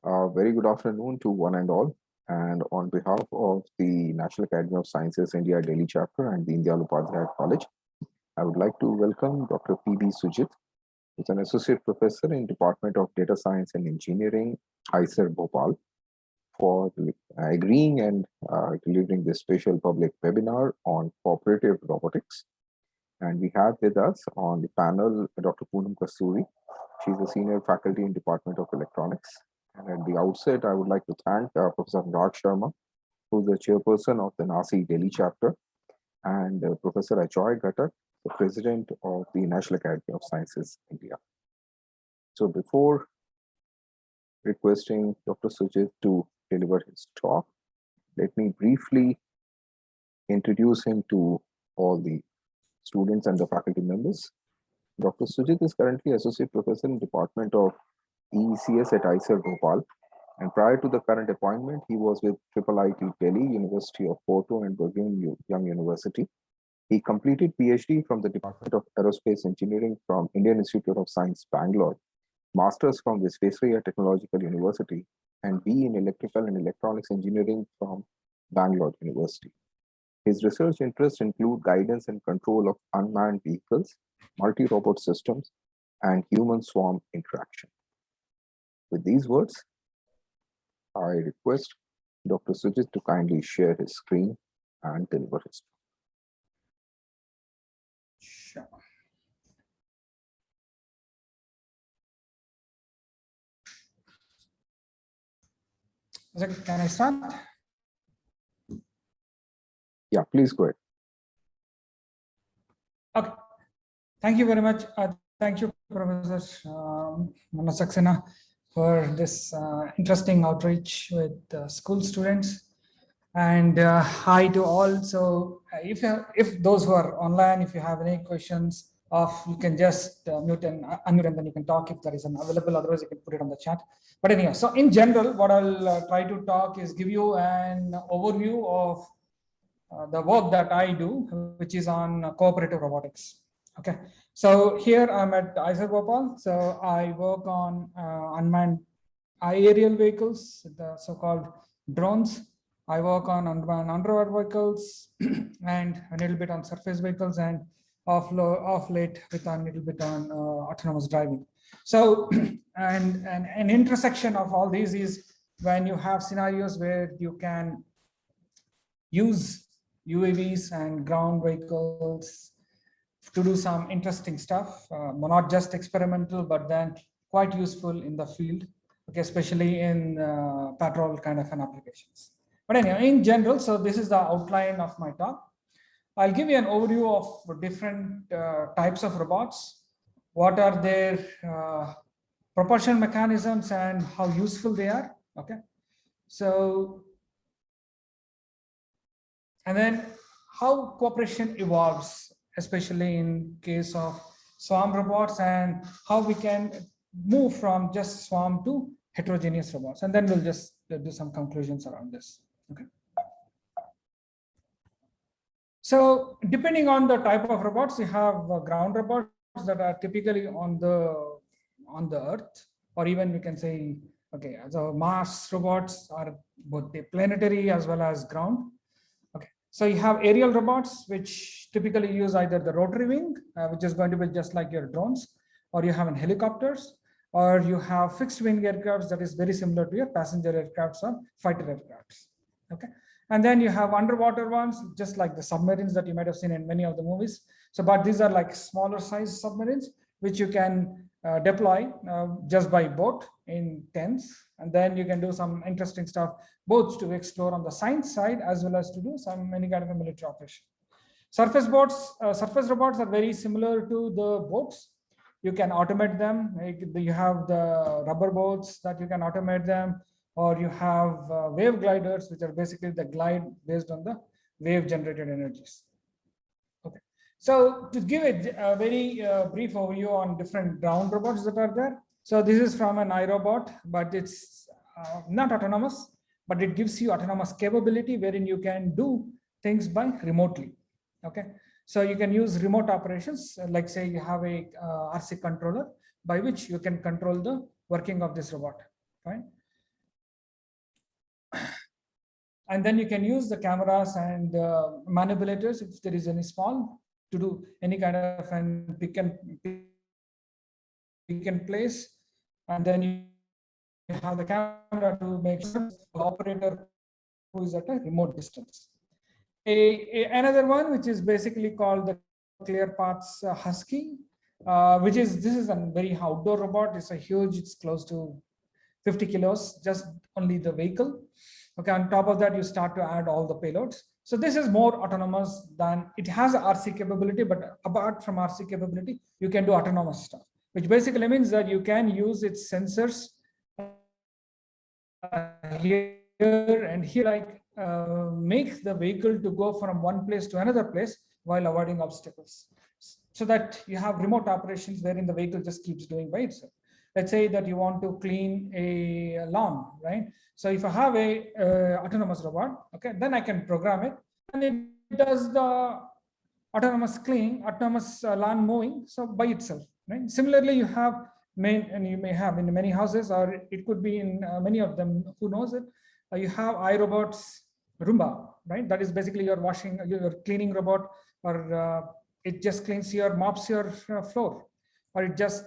Very good afternoon to one and all. And on behalf of the National Academy of Sciences India Delhi chapter and the Indian Upadhyaya College, I would like to welcome Dr. P.B. Sujit, who's an associate professor in Department of Data Science and Engineering, ICER Bhopal, for agreeing and delivering this special public webinar on cooperative robotics. And we have with us on the panel Dr. Poonam Kasturi. She's a senior faculty in Department of Electronics. And at the outset, I would like to thank Professor Raj Sharma, who's the chairperson of the NASI Delhi chapter, and Professor Ajoy Ghatak, the president of the National Academy of Sciences, India. So before requesting Dr. Sujit to deliver his talk, let me briefly introduce him to all the students and the faculty members. Dr. Sujit is currently associate professor in Department of EECS at ICER Bhopal. And prior to the current appointment, he was with IIIT Delhi, University of Porto, and Brigham Young University. He completed PhD from the Department of Aerospace Engineering from Indian Institute of Science, Bangalore, Masters from Visvesvaraya Technological University, and B in Electrical and Electronics Engineering from Bangalore University. His research interests include guidance and control of unmanned vehicles, multi-robot systems, and human-swarm interaction. With these words, I request Dr. Sujit to kindly share his screen and deliver his talk. Sure. Can I start? Yeah, please go ahead. Okay. Thank you very much. Thank you, Professor Manoj Saxena, for this interesting outreach with school students. And hi to all. So if those who are online, if you have any questions, you can just mute and unmute, and then you can talk if there is an available. Otherwise, you can put it on the chat. But anyhow, so in general, what I'll try to talk is give you an overview of the work that I do, which is on cooperative robotics. Okay, so here I'm at ICER Bhopal. So I work on unmanned aerial vehicles, the so-called drones. I work on unmanned underwater vehicles and a little bit on surface vehicles, and off late with a little bit on autonomous driving. So, and an intersection of all these is when you have scenarios where you can use UAVs and ground vehicles to do some interesting stuff, not just experimental, but then quite useful in the field, okay, especially in patrol kind of an applications. But anyway, in general, so this is the outline of my talk. I'll give you an overview of different types of robots, what are their propulsion mechanisms and how useful they are, okay? So, and then how cooperation evolves, especially in case of swarm robots, and how we can move from just swarm to heterogeneous robots. And then we'll just do some conclusions around this. Okay. So depending on the type of robots, you have ground robots that are typically on the earth, or even we can say, okay, so Mars robots are both the planetary as well as ground. Okay, so you have aerial robots, which typically use either the rotary wing, which is going to be just like your drones, or you have in helicopters, or you have fixed wing aircrafts that is very similar to your passenger aircrafts or fighter aircrafts. Okay, and then you have underwater ones, just like the submarines that you might have seen in many of the movies. So, but these are like smaller size submarines, which you can deploy just by boat in tents, and then you can do some interesting stuff, both to explore on the science side as well as to do some any kind of a military operation. Surface robots are very similar to the boats. You can automate them. You have the rubber boats that you can automate them, or you have wave gliders, which are basically the glide based on the wave generated energies. Okay, so to give a very brief overview on different ground robots that are there. So this is from an iRobot, but it's not autonomous, but it gives you autonomous capability wherein you can do things by remotely. Okay, so you can use remote operations, like say you have a RC controller by which you can control the working of this robot, right? And then you can use the cameras and manipulators, if there is any small, to do any kind of an pick and place. And then you have the camera to make sure the operator who is at a remote distance. Another one, which is basically called the ClearPaths Husky, this is a very outdoor robot. It's a huge, it's close to 50 kilos, just only the vehicle. Okay, on top of that, you start to add all the payloads. So this is more autonomous than, it has RC capability, but apart from RC capability, you can do autonomous stuff, which basically means that you can use its sensors here and here, like make the vehicle to go from one place to another place while avoiding obstacles, so that you have remote operations wherein the vehicle just keeps doing by itself. Let's say that you want to clean a lawn, right? So if I have a autonomous robot, okay, then I can program it and it does the autonomous cleaning, autonomous lawn mowing, so by itself, right? Similarly, you have and you may have in many houses, or it could be in many of them, who knows it, you have iRobots Roomba, right? That is basically your cleaning robot, or it just cleans mops your floor, or it just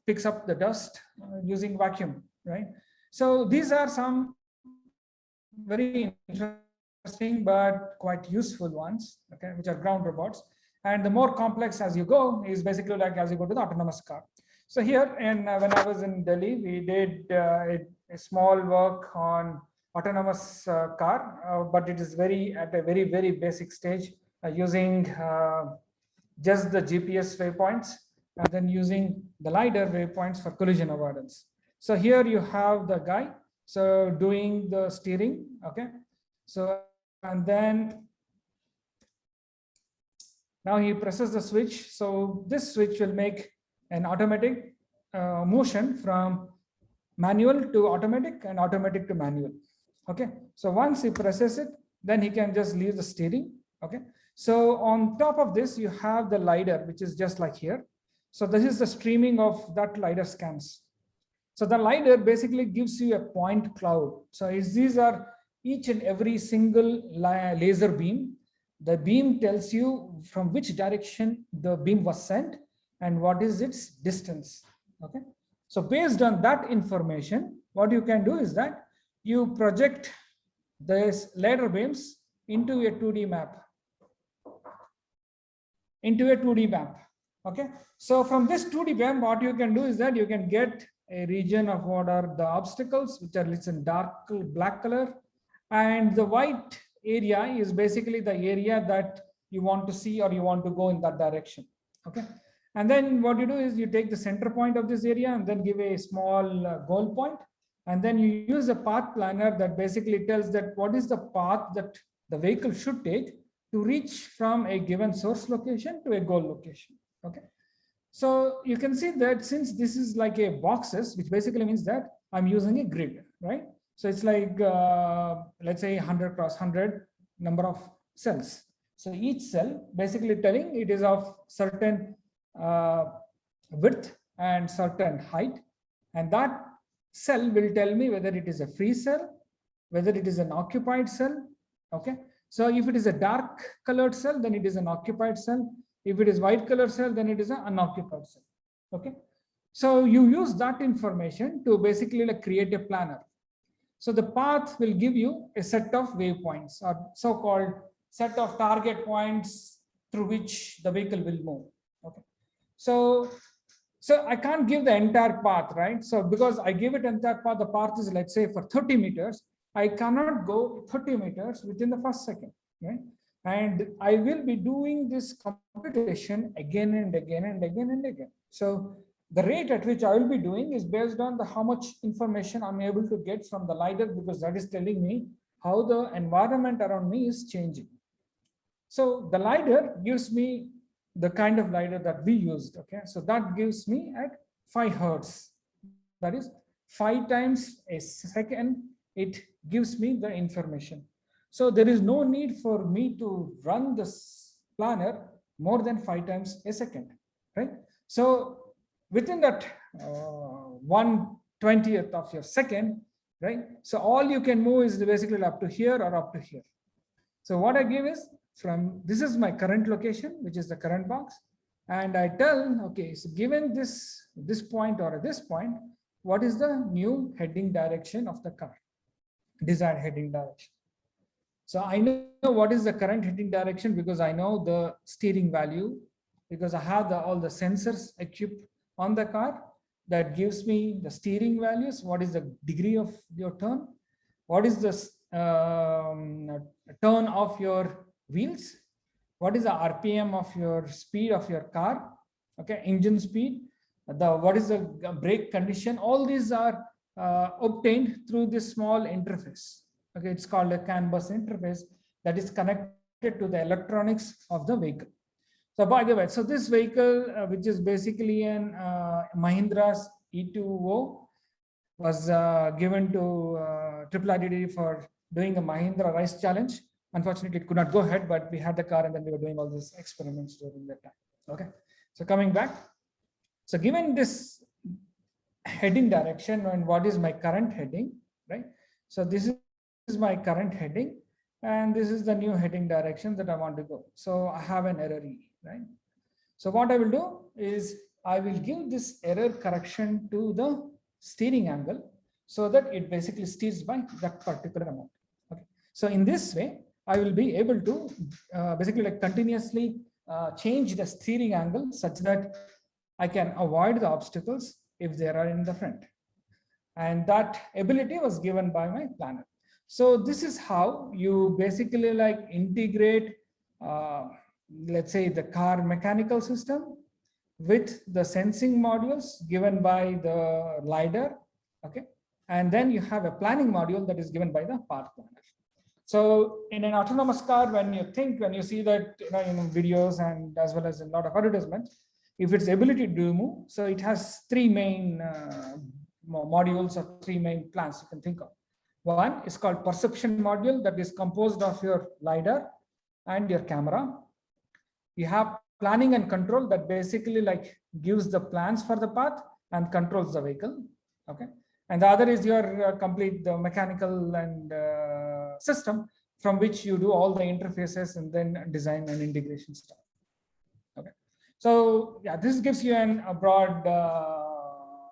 picks up the dust using vacuum, right? So these are some very interesting but quite useful ones, okay, which are ground robots. And the more complex as you go is basically like as you go to the autonomous car. So here, and when I was in Delhi, we did a small work on autonomous car, but it is at a very, very basic stage, using just the GPS waypoints, and then using the LiDAR waypoints for collision avoidance. So here you have the guy, so doing the steering, okay. So, and then now he presses the switch. So this switch will make an automatic motion from manual to automatic and automatic to manual. Okay, so once he presses it, then he can just leave the steering. Okay, so on top of this, you have the LiDAR, which is just like here. So this is the streaming of that LiDAR scans. So the LiDAR basically gives you a point cloud. So these are each and every single laser beam. The beam tells you from which direction the beam was sent and what is its distance. Okay, so based on that information, what you can do is that you project these laser beams into a 2D map. Okay, so from this 2D map, what you can do is that you can get a region of what are the obstacles, which are in dark black color, and the white area is basically the area that you want to see or you want to go in that direction. Okay, and then what you do is you take the center point of this area and then give a small goal point, and then you use a path planner that basically tells that what is the path that the vehicle should take to reach from a given source location to a goal location. Okay, so you can see that since this is like a boxes, which basically means that I'm using a grid, right? So it's like, let's say 100 cross 100 number of cells. So each cell basically telling it is of certain width and certain height. And that cell will tell me whether it is a free cell, whether it is an occupied cell. Okay, so if it is a dark colored cell, then it is an occupied cell. If it is white color cell, then it is an unoccupied cell. Okay, so you use that information to basically like create a planner. So the path will give you a set of waypoints, or so-called set of target points through which the vehicle will move. Okay, so I can't give the entire path, right? So because I give it entire path, the path is, let's say, for 30 meters, I cannot go 30 meters within the first second, right? And I will be doing this computation again and again and again and again. So the rate at which I will be doing is based on how much information I'm able to get from the LiDAR, because that is telling me how the environment around me is changing. So the LiDAR gives me the kind of LiDAR that we used. Okay, so that gives me at 5 hertz. That is 5 times a second. It gives me the information. So there is no need for me to run this planner more than 5 times a second, right? So within that 1/20th of your second, right? So all you can move is basically up to here or up to here. So what I give is this is my current location, which is the current box. And I tell, okay, so given this point or this point, what is the new heading direction of the car, desired heading direction. So I know what is the current heading direction because I know the steering value, because I have all the sensors equipped on the car that gives me the steering values. What is the degree of your turn? What is the turn of your wheels? What is the RPM of your speed of your car? Okay, engine speed. What is the brake condition? All these are obtained through this small interface. Okay, it's called a CAN bus interface that is connected to the electronics of the vehicle. So by the way, so this vehicle, which is basically an Mahindra's E2O, was given to Triple IDD for doing a Mahindra Race Challenge. Unfortunately, it could not go ahead, but we had the car and then we were doing all these experiments during that time. Okay, so coming back. So given this heading direction and what is my current heading, right? So this is my current heading and this is the new heading direction that I want to go. So I have an error E, right? So what I will do is I will give this error correction to the steering angle so that it basically steers by that particular amount. Okay. So in this way, I will be able to basically like continuously change the steering angle such that I can avoid the obstacles if there are in the front. And that ability was given by my planner. So this is how you basically like integrate, let's say the car mechanical system with the sensing modules given by the LiDAR, okay? And then you have a planning module that is given by the path planner. So in an autonomous car, when you see that in videos and as well as a lot of advertisements, if its ability to move, so it has three main modules or three main plans you can think of. One is called perception module that is composed of your LiDAR and your camera. You have planning and control that basically like gives the plans for the path and controls the vehicle. Okay. And the other is your complete the mechanical and system from which you do all the interfaces and then design and integration stuff. Okay. So yeah, this gives you a broad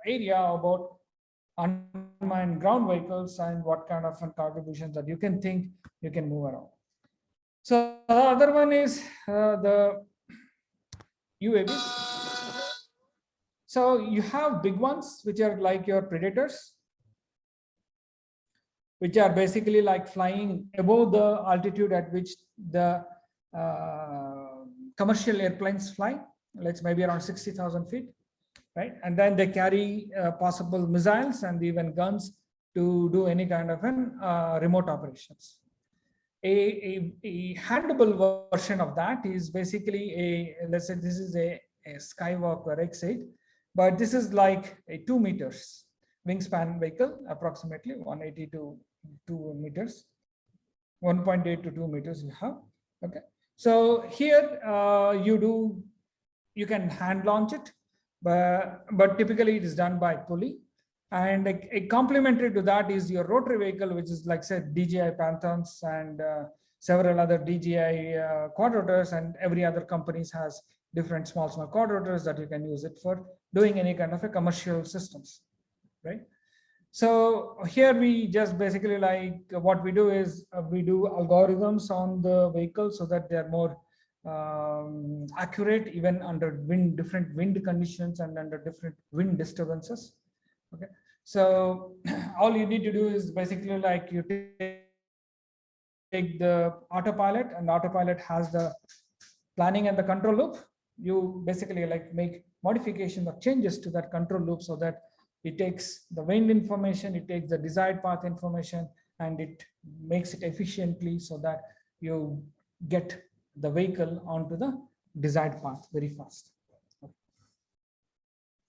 area about unmanned ground vehicles and what kind of contributions that you can think you can move around. So the other one is the UAVs. So you have big ones, which are like your Predators, which are basically like flying above the altitude at which the commercial airplanes fly. Let's maybe around 60,000 feet, right? And then they carry possible missiles and even guns to do any kind of remote operations. A handleable version of that is basically let's say this is a Skywalker X8, but this is like a 2 meters wingspan vehicle, approximately 180 to 2 meters, 1.8 to 2 meters you have. Okay, so here you can hand launch it, but typically it is done by pulley. And a complementary to that is your rotary vehicle, which is like said DJI Panthers and several other DJI quadrotors, and every other companies has different small quadrotors that you can use it for doing any kind of a commercial systems, right? So here we just basically like what we do is we do algorithms on the vehicle so that they're more accurate even under different wind conditions and under different wind disturbances. Okay, so all you need to do is basically like you take the autopilot, and autopilot has the planning and the control loop. You basically like make modification or changes to that control loop so that it takes the wind information, it takes the desired path information, and it makes it efficiently so that you get the vehicle onto the desired path very fast.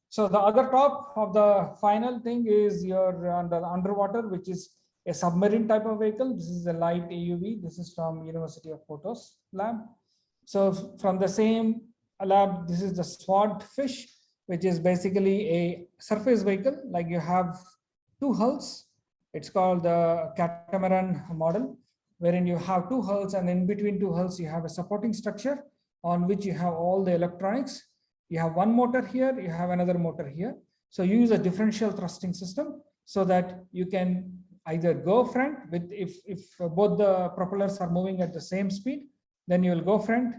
So the other top of the final thing is your underwater, which is a submarine type of vehicle. This is a light AUV. This is from University of Porto's lab. So from the same lab, this is the Swordfish, which is basically a surface vehicle. Like you have two hulls, It's called the catamaran model, wherein you have two hulls, and in between two hulls, you have a supporting structure on which you have all the electronics. You have one motor here, you have another motor here. So you use a differential thrusting system so that you can either go front with, if both the propellers are moving at the same speed, then you will go front.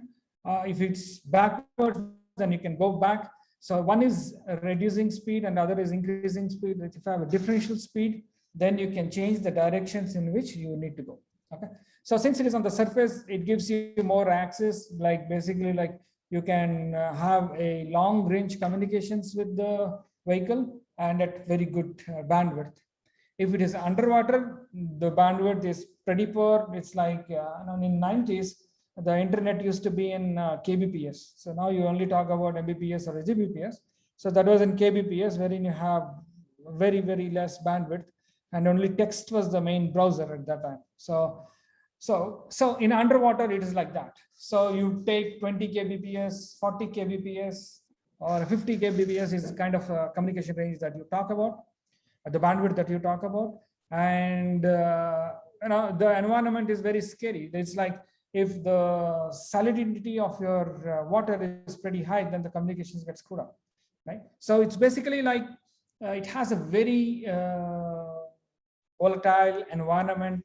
If it's backwards, then you can go back. So one is reducing speed and the other is increasing speed. If you have a differential speed, then you can change the directions in which you need to go. Okay. So since it is on the surface, it gives you more access, like basically like you can have a long range communications with the vehicle and at very good bandwidth. If it is underwater, the bandwidth is pretty poor. It's like in 90s, the internet used to be in kbps. So now you only talk about mbps or gbps. So that was in kbps, wherein you have very, very less bandwidth, and only text was the main browser at that time. So in underwater, it is like that. So you take 20 kbps, 40 kbps, or 50 kbps is kind of a communication range that you talk about, the bandwidth that you talk about. And the environment is very scary. It's like if the salinity of your water is pretty high, then the communications get screwed up, right? So it's basically like it has a very volatile environment,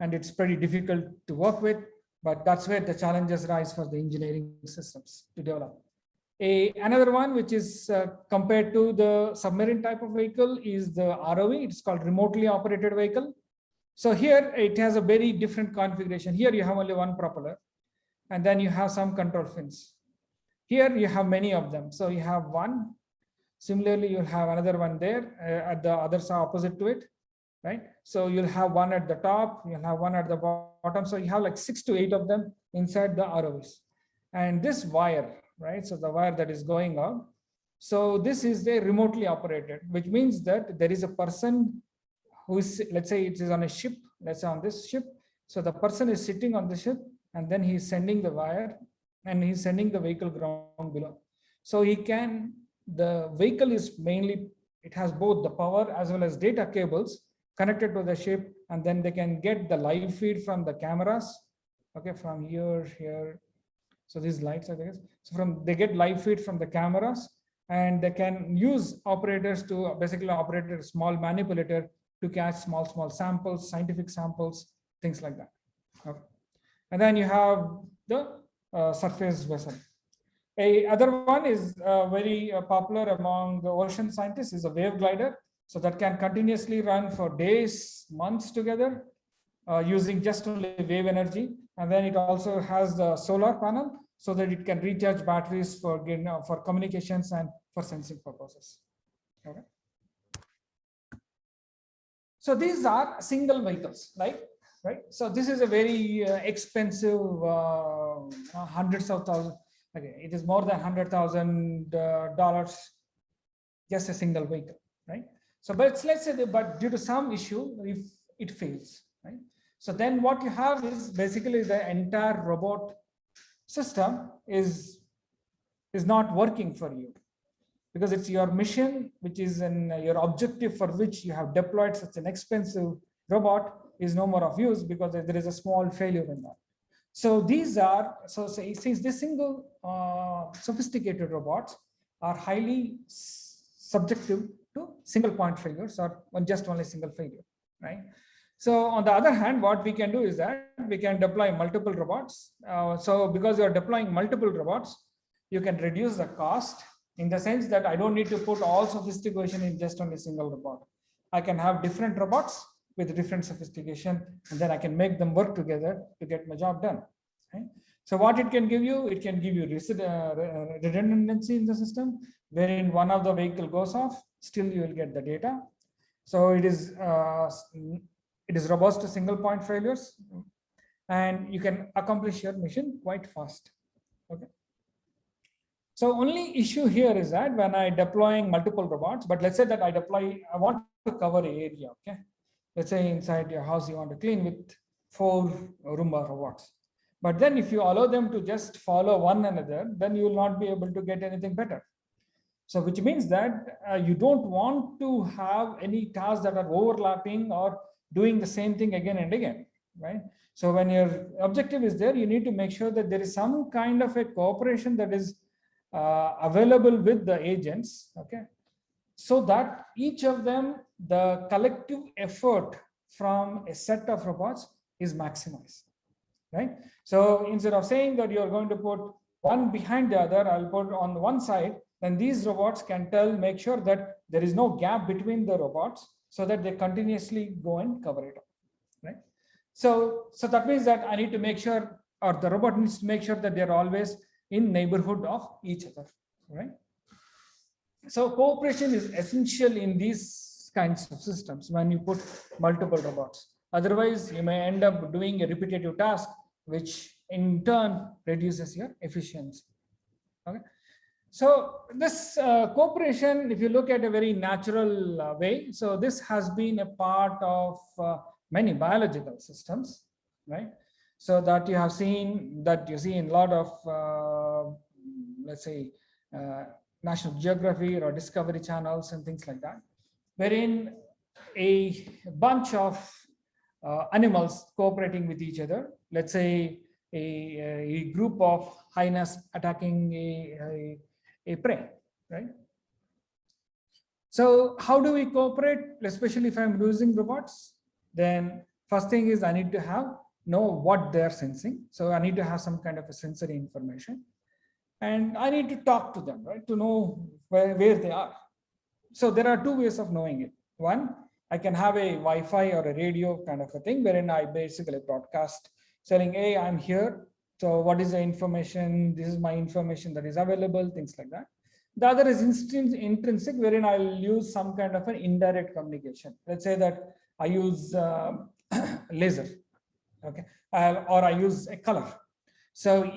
and it's pretty difficult to work with. But that's where the challenges rise for the engineering systems to develop. Another one, which is compared to the submarine type of vehicle, is the ROV. It's called remotely operated vehicle. So here it has a very different configuration. Here you have only one propeller, and then you have some control fins. Here you have many of them. So you have one. Similarly, you'll have another one there at the other side opposite to it, right? So you'll have one at the top, you'll have one at the bottom. So you have like 6 to 8 of them inside the ROVs. And this wire, right? So the wire that is going out. So this is the remotely operated, which means that there is a person who is, let's say it is on a ship, let's say on this ship. So the person is sitting on the ship, and then he's sending the wire, and he's sending the vehicle ground below. So the vehicle is mainly, it has both the power as well as data cables connected to the ship, and then they can get the live feed from the cameras. Okay, from here. So these lights are there. So they get live feed from the cameras, and they can use operators to basically operate a small manipulator to catch small samples, scientific samples, things like that. Okay. And then you have the surface vessel. Other one is very popular among the ocean scientists is a wave glider. So that can continuously run for days, months together using just only wave energy. And then it also has the solar panel so that it can recharge batteries for communications and for sensing purposes. Okay. So these are single vehicles, right? So this is a very expensive, hundreds of thousands. Okay, it is more than $100,000 just a single vehicle, right? So, but let's say but due to some issue, if it fails, right? So then what you have is basically the entire robot system is not working for you, because it's your mission, which is your objective for which you have deployed such an expensive robot is no more of use because there is a small failure in that. So these are, since these single sophisticated robots are highly subjective to single point failures or just only single failure, right? So on the other hand, what we can do is that we can deploy multiple robots. So because you're deploying multiple robots, you can reduce the cost in the sense that I don't need to put all sophistication in just only single robot. I can have different robots with different sophistication, and then I can make them work together to get my job done. Right? So what it can give you redundancy in the system, wherein one of the vehicle goes off, still you will get the data. So it is robust to single point failures, and you can accomplish your mission quite fast. Okay. So only issue here is that when I deploying multiple robots, but let's say that I want to cover an area, okay? Let's say inside your house, you want to clean with 4 Roomba robots. But then if you allow them to just follow one another, then you will not be able to get anything better. So which means that you don't want to have any tasks that are overlapping or doing the same thing again and again, right? So when your objective is there, you need to make sure that there is some kind of a cooperation that is available with the agents, okay? So that each of them, the collective effort from a set of robots is maximized, right? So instead of saying that you're going to put one behind the other, I'll put on one side, then these robots can make sure that there is no gap between the robots so that they continuously go and cover it up, right? So that means that I need to make sure, or the robot needs to make sure that they're always in neighborhood of each other, right? So cooperation is essential in these kinds of systems when you put multiple robots. Otherwise, you may end up doing a repetitive task, which in turn reduces your efficiency. Okay. So this cooperation, if you look at a very natural way, so this has been a part of many biological systems, right? So that you have seen, that you see in a lot of, let's say, National Geography or Discovery channels and things like that, wherein a bunch of animals cooperating with each other, let's say a group of hyenas attacking a prey, right? So how do we cooperate, especially if I'm using robots? Then first thing is I need to know what they're sensing. So I need to have some kind of a sensory information. And I need to talk to them, right, to know where they are. So there are two ways of knowing it. One, I can have a Wi-Fi or a radio kind of a thing wherein I basically broadcast saying, hey, I'm here. So what is the information? This is my information that is available, things like that. The other is intrinsic, wherein I'll use some kind of an indirect communication. Let's say that I use laser, okay, or I use a color. So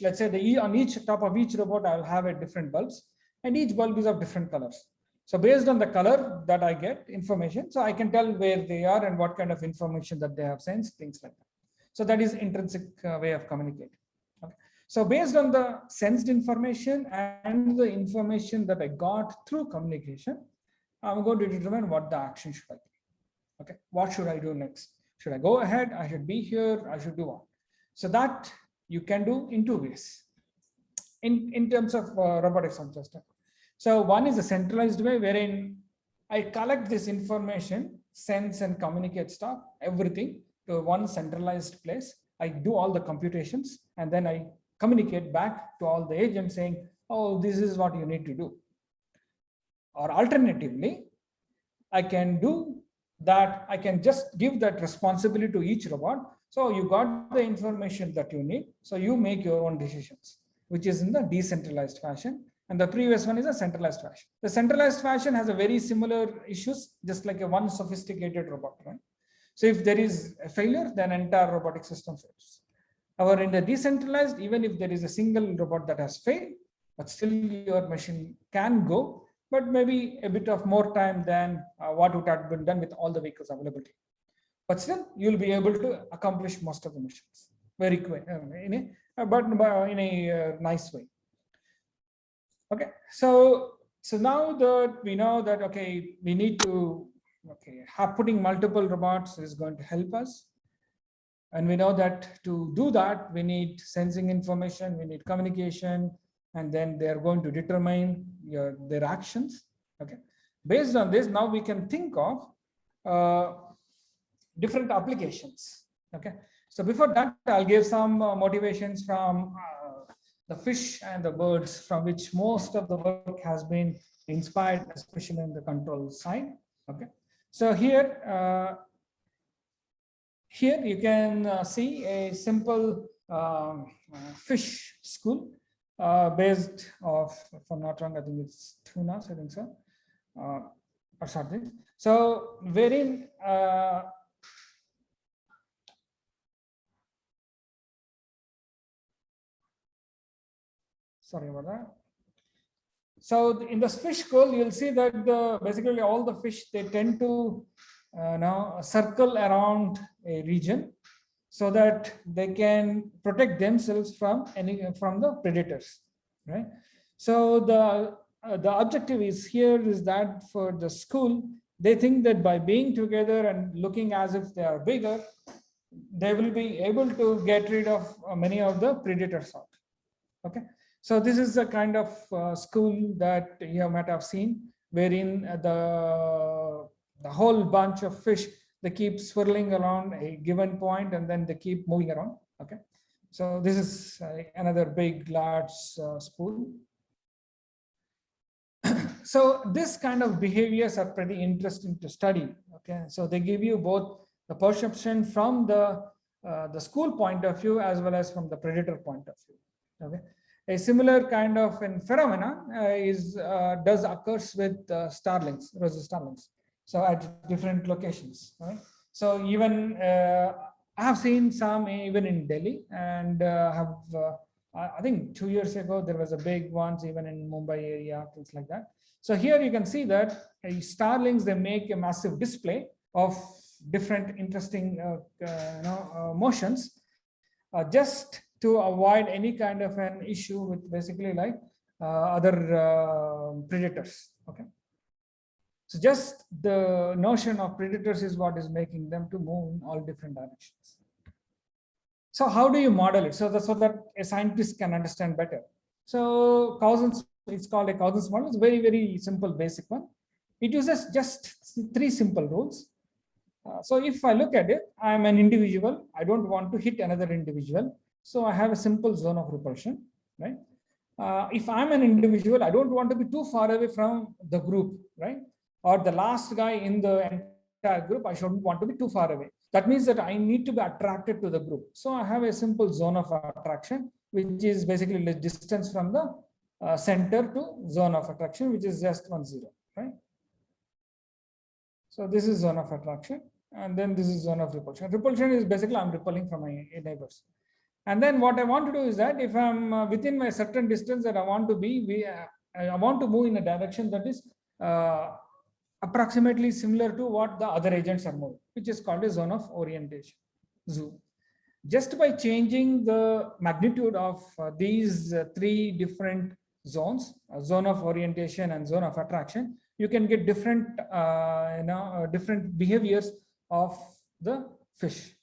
let's say on each top of each robot, I'll have a different bulbs, and each bulb is of different colors. So based on the color that I get information, so I can tell where they are and what kind of information that they have sensed, things like that. So that is intrinsic way of communicating. Okay. So based on the sensed information and the information that I got through communication, I'm going to determine what the action should I take. Okay, what should I do next? Should I go ahead? I should be here. I should do what? So that you can do in two ways in terms of robotic sound system. So one is a centralized way wherein I collect this information, sense and communicate stuff, everything to one centralized place. I do all the computations and then I communicate back to all the agents saying, oh, this is what you need to do. Or alternatively, I can do that. I can just give that responsibility to each robot. So you got the information that you need. So you make your own decisions, which is in the decentralized fashion. And the previous one is a centralized fashion. The centralized fashion has a very similar issues, just like a one sophisticated robot, right? So if there is a failure, then entire robotic system fails. However, in the decentralized, even if there is a single robot that has failed, but still your machine can go, but maybe a bit of more time than what would have been done with all the vehicles available. But still, you'll be able to accomplish most of the missions very quick, in a nice way. Okay, so now that we know that, okay, we need to putting multiple robots is going to help us, and we know that to do that we need sensing information, we need communication, and then they are going to determine their actions. Okay, based on this, now we can think of different applications. Okay, so before that, I'll give some motivations from the fish and the birds, from which most of the work has been inspired, especially in the control side. Okay, so here you can see a simple fish school based off, if I'm not wrong, I think it's tunas, I think so, or something. So wherein sorry about that. So in the fish school, you'll see that basically all the fish, they tend to now circle around a region so that they can protect themselves from the predators, right? So the objective is that for the school, they think that by being together and looking as if they are bigger, they will be able to get rid of many of the predators out. Okay, so this is the kind of school that you might have seen, wherein the whole bunch of fish, they keep swirling around a given point and then they keep moving around. Okay, so this is another big large spool. So this kind of behaviors are pretty interesting to study. Okay, so they give you both the perception from the school point of view as well as from the predator point of view. Okay, a similar kind of phenomena does occurs with starlings, rosy starlings. So at different locations, right? So even I have seen some even in Delhi, and I think 2 years ago there was a big ones even in Mumbai area, things like that. So here you can see that starlings, they make a massive display of different interesting motions, just to avoid any kind of an issue with basically like other predators. Okay, so just the notion of predators is what is making them to move in all different directions. So how do you model it so that a scientist can understand better? So Cousins, it's called a Cousins model. It's very, very simple, basic one. It uses just 3 simple rules. So if I look at it, I'm an individual. I don't want to hit another individual. So I have a simple zone of repulsion, right? If I'm an individual, I don't want to be too far away from the group, right? Or the last guy in the entire group, I shouldn't want to be too far away. That means that I need to be attracted to the group. So I have a simple zone of attraction, which is basically the distance from the center to zone of attraction, which is just 1, 0, right? So this is zone of attraction, and then this is zone of repulsion. Repulsion is basically I'm repelling from my neighbors. And then what I want to do is that if I'm within my certain distance that I want to be, I want to move in a direction that is approximately similar to what the other agents are moving, which is called a zone of orientation, ZOO. Just by changing the magnitude of these 3 different zones, zone of orientation and zone of attraction, you can get different, different behaviors of the fish.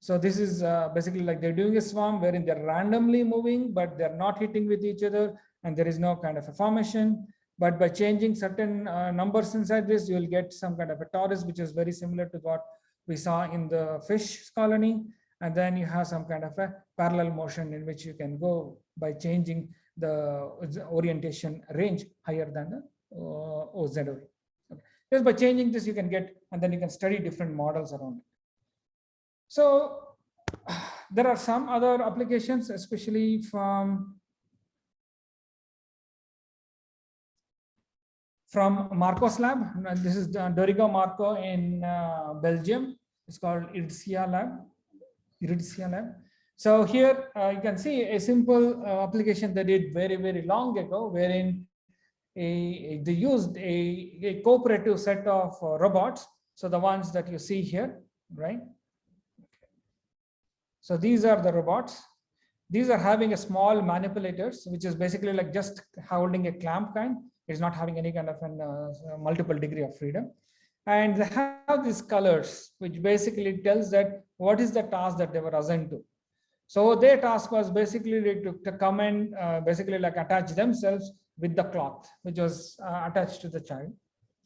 So this is basically like they're doing a swarm wherein they're randomly moving, but they're not hitting with each other, and there is no kind of a formation. But by changing certain numbers inside this, you will get some kind of a torus, which is very similar to what we saw in the fish colony. And then you have some kind of a parallel motion in which you can go by changing the orientation range higher than the OZ. Okay. Just by changing this, you can get, and then you can study different models around it. So there are some other applications, especially from Marco's lab. This is Dorigo Marco in Belgium. It's called Irdsia lab. So here you can see a simple application they did very, very long ago, wherein they used a cooperative set of robots. So the ones that you see here, right? So these are the robots. These are having a small manipulators, which is basically like just holding a clamp kind. It's not having any kind of a multiple degree of freedom. And they have these colors, which basically tells that what is the task that they were assigned to. So their task was basically to come and basically like attach themselves with the cloth, which was attached to the child.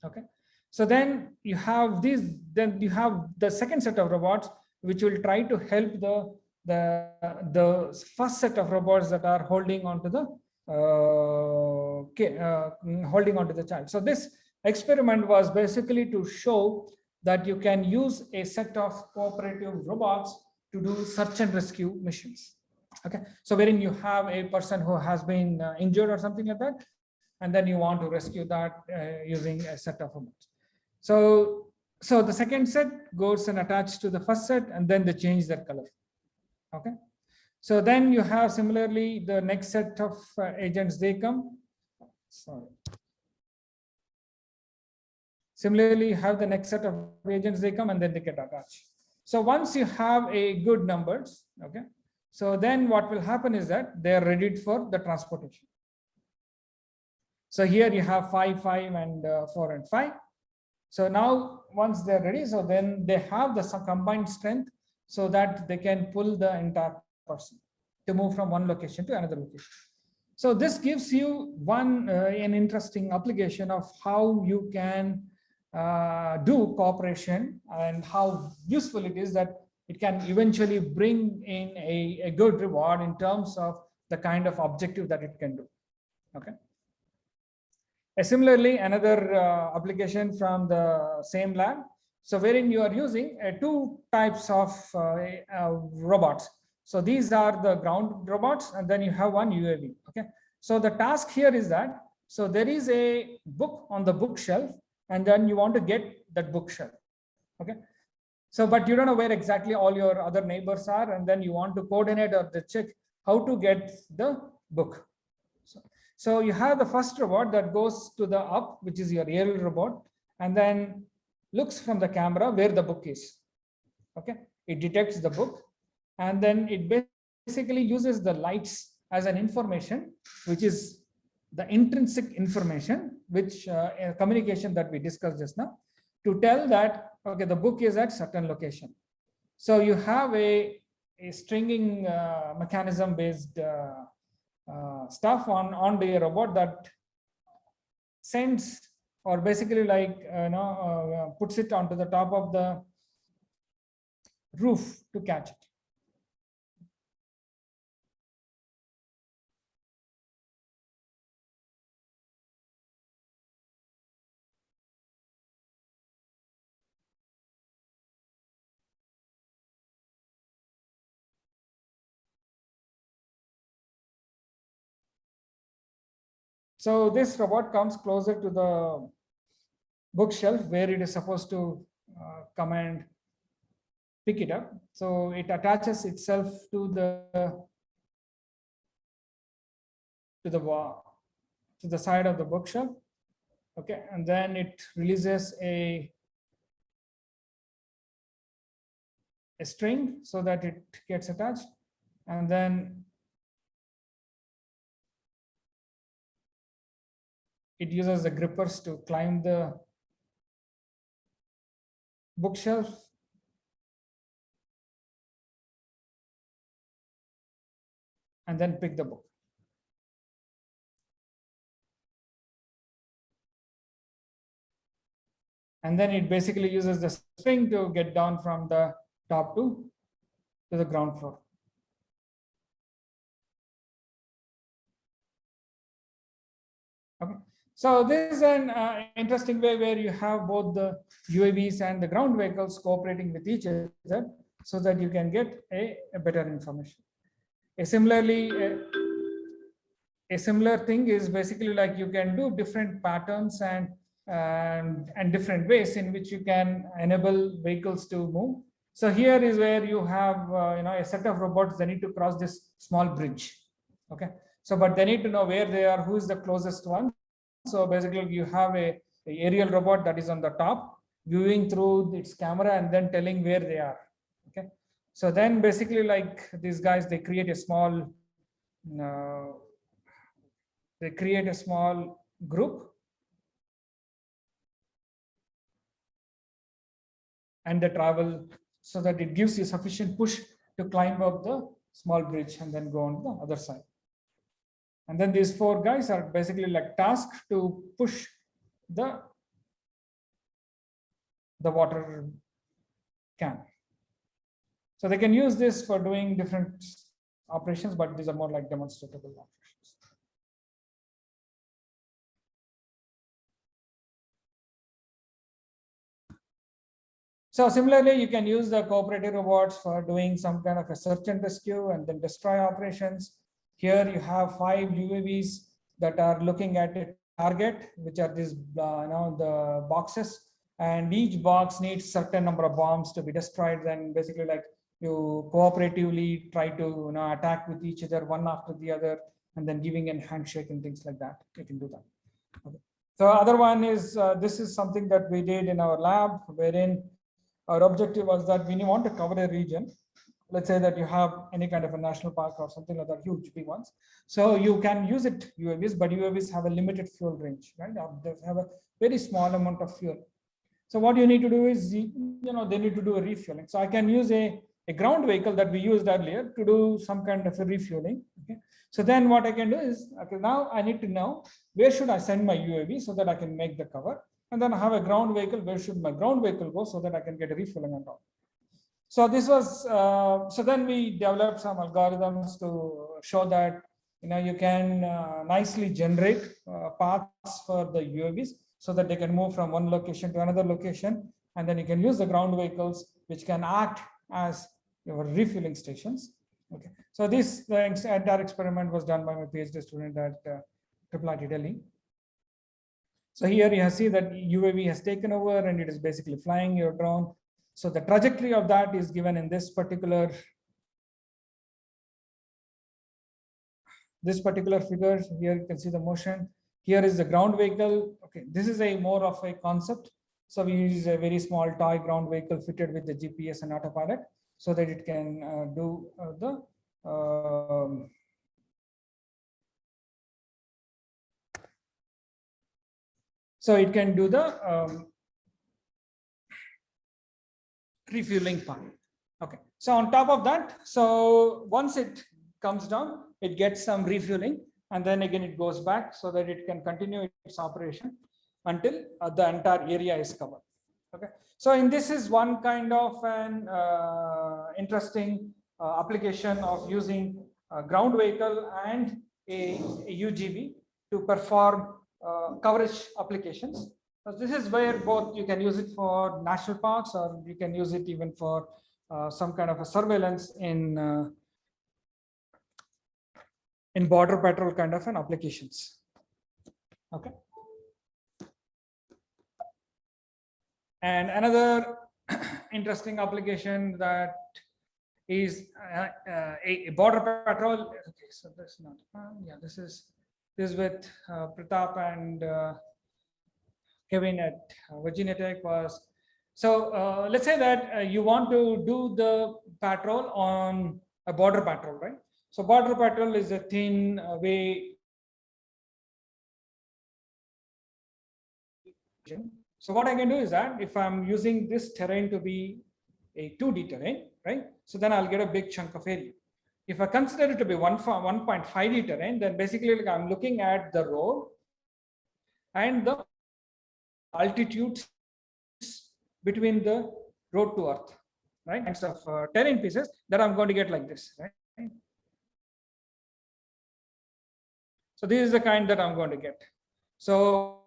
Okay. So then you have these, then you have the second set of robots, which will try to help the first set of robots that are holding onto the child. So this experiment was basically to show that you can use a set of cooperative robots to do search and rescue missions. Okay, so wherein you have a person who has been injured or something like that, and then you want to rescue that using a set of robots. So the second set goes and attached to the first set, and then they change their color. Okay. So then you have similarly the next set of agents, they come. Sorry. Similarly, you have the next set of agents, they come and then they get attached. So once you have a good numbers, okay, so then what will happen is that they are ready for the transportation. So here you have 5, 5, and 4 and 5. So now once they're ready, so then they have the combined strength so that they can pull the entire person to move from one location to another location. So this gives you an interesting application of how you can do cooperation and how useful it is that it can eventually bring in a good reward in terms of the kind of objective that it can do. Okay. Similarly, another application from the same lab. So wherein you are using two types of robots. So these are the ground robots, and then you have one UAV. Okay. So the task here is that, so there is a book on the bookshelf, and then you want to get that bookshelf. Okay. So, but you don't know where exactly all your other neighbors are, and then you want to coordinate or to check how to get the book. So you have the first robot that goes to the up, which is your aerial robot, and then looks from the camera where the book is. Okay, it detects the book, and then it basically uses the lights as an information, which is the intrinsic information, which communication that we discussed just now, to tell that, okay, the book is at certain location. So you have a stringing mechanism based stuff on the robot that sends, or basically like puts it onto the top of the roof to catch it. So this robot comes closer to the bookshelf where it is supposed to come and pick it up. So it attaches itself to the side of the bookshelf. Okay, and then it releases a string so that it gets attached, and then it uses the grippers to climb the bookshelf, and then pick the book. And then it basically uses the string to get down from the top to the ground floor. Okay. So this is an interesting way where you have both the UAVs and the ground vehicles cooperating with each other so that you can get a better information. A similar thing is basically like you can do different patterns and different ways in which you can enable vehicles to move. So here is where you have a set of robots that need to cross this small bridge. Okay. So, but they need to know where they are, who is the closest one. So basically you have a aerial robot that is on the top, viewing through its camera and then telling where they are. Okay. So then basically like these guys, they create a small group, and they travel so that it gives you sufficient push to climb up the small bridge and then go on the other side. And then these four guys are basically like tasked to push the water can. So they can use this for doing different operations, but these are more like demonstrable operations. So similarly, you can use the cooperative robots for doing some kind of a search and rescue and then destroy operations. Here you have 5 UAVs that are looking at a target, which are these the boxes, and each box needs certain number of bombs to be destroyed. Then basically like you cooperatively try to attack with each other one after the other, and then giving a handshake and things like that. You can do that. Okay. So other one is this is something that we did in our lab, wherein our objective was that we want to cover a region. Let's say that you have any kind of a national park or something like that, huge big ones. So you can use it UAVs, but UAVs have a limited fuel range, right? They have a very small amount of fuel. So what you need to do is, they need to do a refueling. So I can use a ground vehicle that we used earlier to do some kind of a refueling. Okay. So then what I can do is, okay, now I need to know where should I send my UAV so that I can make the cover. And then I have a ground vehicle, where should my ground vehicle go so that I can get a refueling and all. So this was, so then we developed some algorithms to show that, you can nicely generate paths for the UAVs so that they can move from one location to another location. And then you can use the ground vehicles, which can act as your refueling stations. Okay. So this, the entire experiment was done by my PhD student at IIIT Delhi. So here you see that UAV has taken over and it is basically flying your drone. So the trajectory of that is given in this particular figure. Here you can see the motion. Here is the ground vehicle. Okay, this is a more of a concept. So we use a very small toy ground vehicle fitted with the GPS and autopilot so that it can do the refueling part. Okay, so on top of that, so once it comes down, it gets some refueling, and then again it goes back so that it can continue its operation until the entire area is covered. Okay, so in this is one kind of an interesting application of using a ground vehicle and a UGV to perform coverage applications. So this is where both you can use it for national parks, or you can use it even for some kind of a surveillance in border patrol kind of an applications. Okay. And another interesting application that is a border patrol. Okay, so this is not. Yeah, this is with Pratap and Kevin at Virginia Tech was. So let's say that you want to do the patrol on a border patrol, right? So border patrol is a thin way. So what I can do is that if I'm using this terrain to be a 2D terrain, right? So then I'll get a big chunk of area. If I consider it to be 1.5D terrain, then basically like I'm looking at the road and the altitudes between the road to earth, right? Kinds of terrain pieces that I'm going to get like this, right? So this is the kind that I'm going to get. So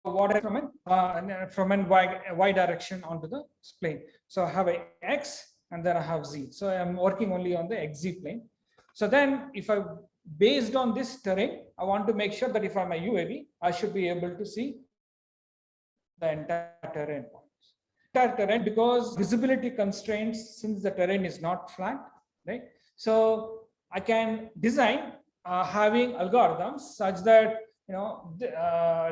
what from an y direction onto the plane. So I have a x and then I have z. So I'm working only on the xz plane. So then if I, based on this terrain, I want to make sure that if I'm a UAV, I should be able to see the entire terrain points. Entire terrain, because visibility constraints, since the terrain is not flat, right? So I can design having algorithms such that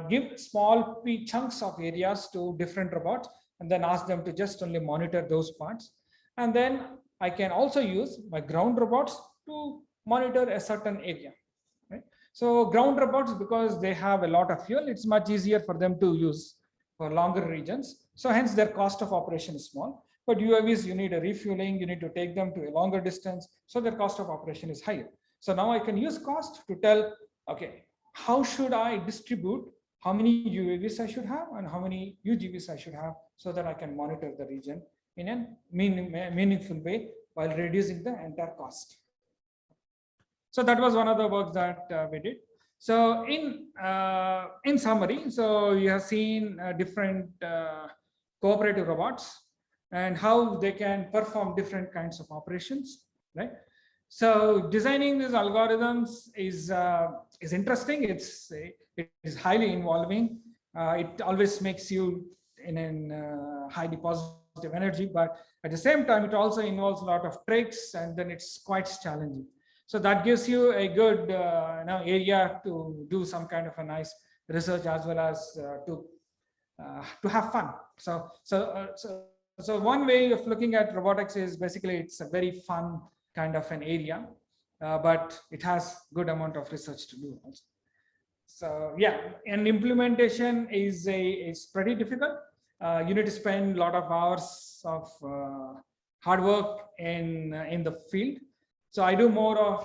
give small chunks of areas to different robots and then ask them to just only monitor those parts. And then I can also use my ground robots to monitor a certain area, right? So ground robots, because they have a lot of fuel, it's much easier for them to use for longer regions. So hence their cost of operation is small. But UAVs, you need a refueling, you need to take them to a longer distance. So their cost of operation is higher. So now I can use cost to tell, okay, how should I distribute how many UAVs I should have and how many UGVs I should have so that I can monitor the region in a meaningful way while reducing the entire cost. So that was one of the works that we did. So in summary, so you have seen different cooperative robots and how they can perform different kinds of operations, right? So designing these algorithms is interesting. It is highly involving. It always makes you in a highly positive energy, but at the same time, it also involves a lot of tricks, and then it's quite challenging. So that gives you a good area to do some kind of a nice research as well as to have fun. So one way of looking at robotics is basically it's a very fun kind of an area, but it has good amount of research to do also. So yeah, and implementation is pretty difficult. you need to spend a lot of hours of hard work in the field. So I do more of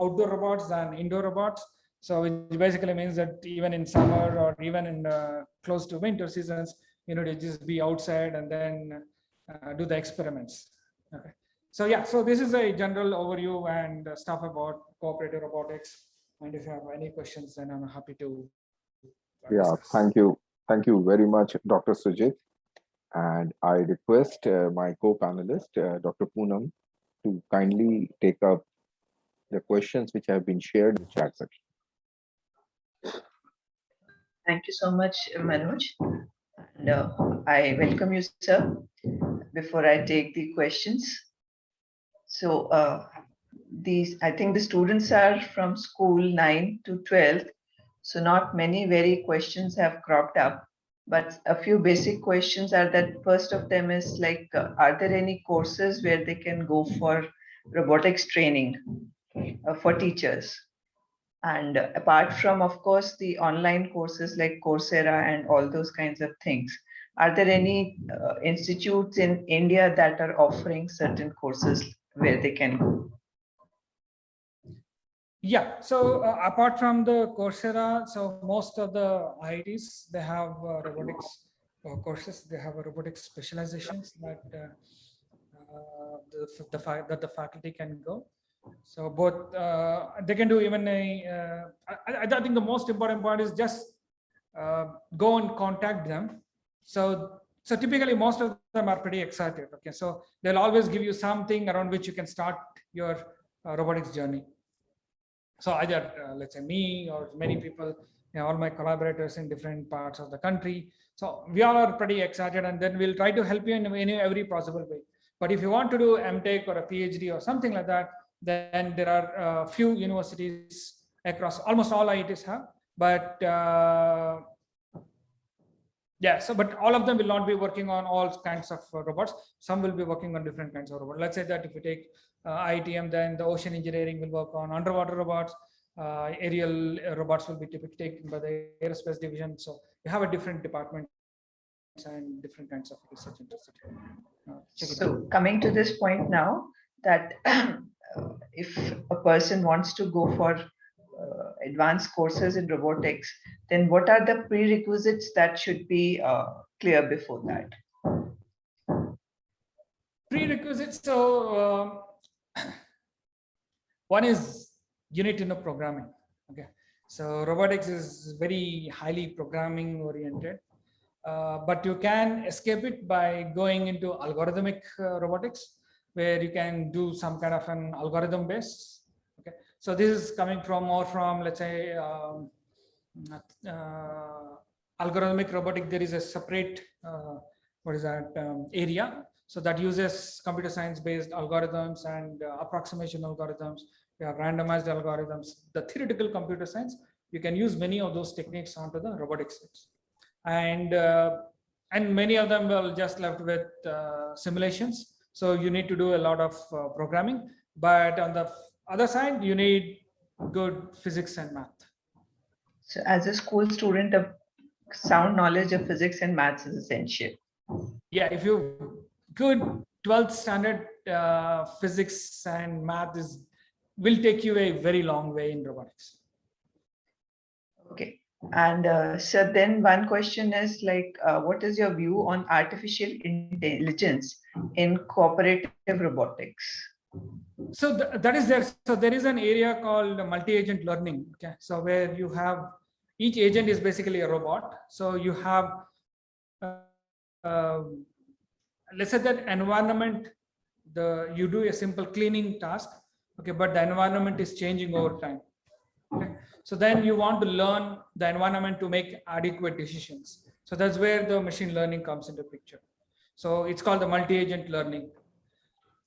outdoor robots than indoor robots. So it basically means that even in summer or even in close to winter seasons, you know, to just be outside and then do the experiments. Okay. So yeah, so this is a general overview and stuff about cooperative robotics. And if you have any questions, then I'm happy to Yeah, discuss. thank you. Thank you very much, Dr. Sujit. And I request my co-panelist, Dr. Poonam, to kindly take up the questions which have been shared in the chat section. Thank you so much, Manoj. And I welcome you, sir. Before I take the questions, so I think the students are from school 9 to 12, so not many very questions have cropped up, but a few basic questions are that first of them is like, are there any courses where they can go for robotics training for teachers? And apart from, of course, the online courses like Coursera and all those kinds of things, are there any institutes in India that are offering certain courses where they can go? Yeah, so apart from the Coursera, so most of the IITs, they have robotics courses, they have robotics specializations that that the faculty can go. So both they can do even I think the most important part is just go and contact them. So typically most of them are pretty excited. Okay, so they'll always give you something around which you can start your robotics journey. So either let's say me or many people, you know, all my collaborators in different parts of the country. So we all are pretty excited, and then we'll try to help you in every possible way. But if you want to do MTech or a PhD or something like that, then there are a few universities across almost all IITs have. But yeah, so but all of them will not be working on all kinds of robots. Some will be working on different kinds of robots. Let's say that if you take ITM, then the ocean engineering will work on underwater robots. Aerial robots will be typically taken by the aerospace division. So you have a different departments and different kinds of research interested. So coming to this point now, that if a person wants to go for advanced courses in robotics, then what are the prerequisites that should be clear before that? Prerequisites. So one is you need to know programming. Okay, so robotics is very highly programming oriented, but you can escape it by going into algorithmic robotics, where you can do some kind of an algorithm based. Okay, so this is coming from more from, let's say, algorithmic robotic. There is a separate what is that area, so that uses computer science based algorithms and approximation algorithms. We have randomized algorithms. The theoretical computer science, you can use many of those techniques onto the robotics side. And many of them will just left with simulations. So you need to do a lot of programming, but on the other side, you need good physics and math. So as a school student, a sound knowledge of physics and maths is essential. Yeah, if you good 12th standard physics and math will take you a very long way in robotics. Okay. And so then one question is like, what is your view on artificial intelligence in cooperative robotics? So that is there. So there is an area called multi-agent learning. Okay, so where you have each agent is basically a robot. So you have let's say that environment, you do a simple cleaning task. Okay, but the environment is changing over time. Okay, so then you want to learn the environment to make adequate decisions. So that's where the machine learning comes into picture. So it's called the multi-agent learning.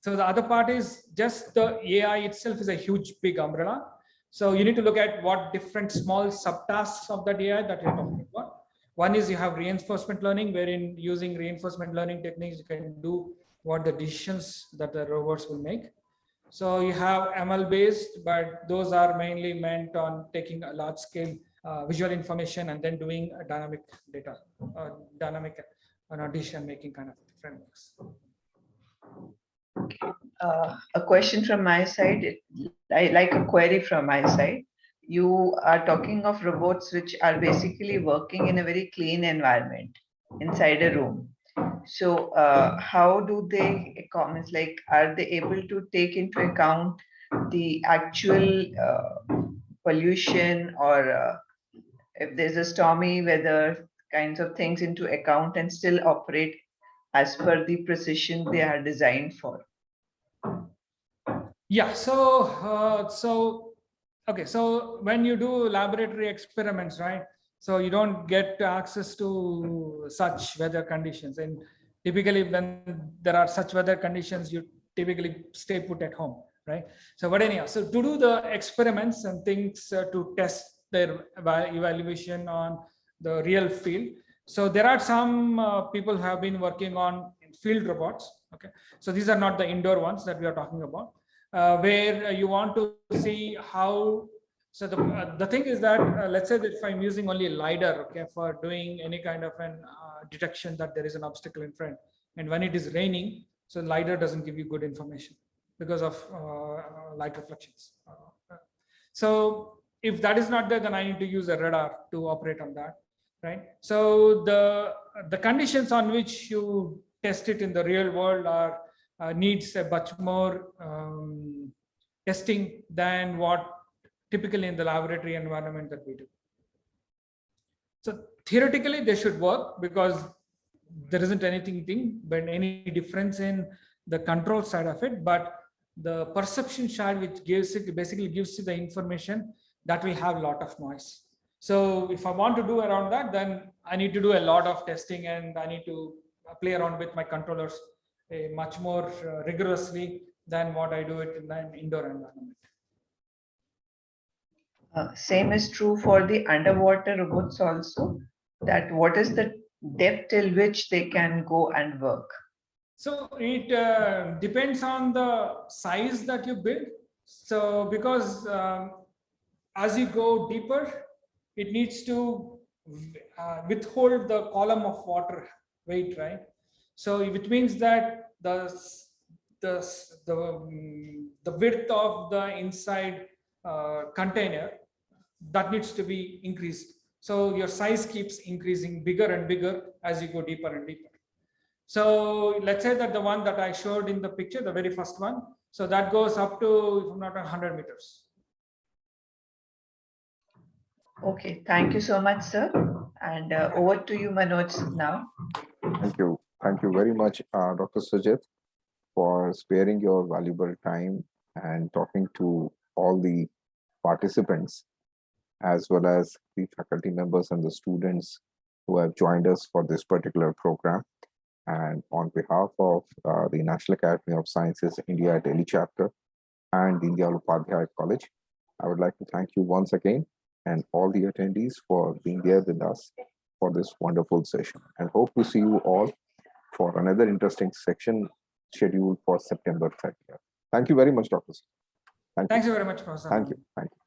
So the other part is just the AI itself is a huge big umbrella. So you need to look at what different small subtasks of that AI that you're talking about. One is you have reinforcement learning, wherein using reinforcement learning techniques, you can do what the decisions that the robots will make. So you have ML based, but those are mainly meant on taking a large scale visual information and then doing a dynamic data, dynamic decision-making kind of frameworks. A question from my side, like a query from my side. You are talking of robots which are basically working in a very clean environment inside a room. So how do they comments, like, are they able to take into account the actual pollution, or if there's a stormy weather kinds of things into account and still operate as per the precision they are designed for? Yeah, okay, so when you do laboratory experiments, right? So you don't get access to such weather conditions, and typically when there are such weather conditions, you typically stay put at home, right? So but anyhow, so to do the experiments and things to test their evaluation on the real field. So there are some people who have been working on field robots. Okay, so these are not the indoor ones that we are talking about. Where you want to see how, so the thing is that let's say that if I'm using only a LiDAR, okay, for doing any kind of an detection that there is an obstacle in front, and when it is raining, so LiDAR doesn't give you good information because of light reflections. So if that is not there, then I need to use a radar to operate on that, right? So the conditions on which you test it in the real world are needs a much more testing than what typically in the laboratory environment that we do. So theoretically they should work because there isn't anything but any difference in the control side of it, but the perception side, which gives it, basically gives you the information, that will have a lot of noise. So if I want to do around that, then I need to do a lot of testing, and I need to play around with my controllers much more rigorously than what I do it in an indoor environment. Same is true for the underwater robots also, that what is the depth till which they can go and work? So it depends on the size that you build. So because as you go deeper, it needs to withhold the column of water weight, right? So which means that the width of the inside container, that needs to be increased. So your size keeps increasing bigger and bigger as you go deeper and deeper. So let's say that the one that I showed in the picture, the very first one, so that goes up to, if I'm not 100 meters. Okay, thank you so much, sir. And over to you, Manoj, now. Thank you. Thank you very much, Dr. Sujit, for sparing your valuable time and talking to all the participants, as well as the faculty members and the students who have joined us for this particular program. And on behalf of the National Academy of Sciences India Delhi chapter and the Deendayal Upadhyaya College, I would like to thank you once again and all the attendees for being there with us for this wonderful session, and hope to see you all for another interesting section scheduled for September 30th. Thank you very much, Dr. Thank you very much, Professor. Thank you. Thank you.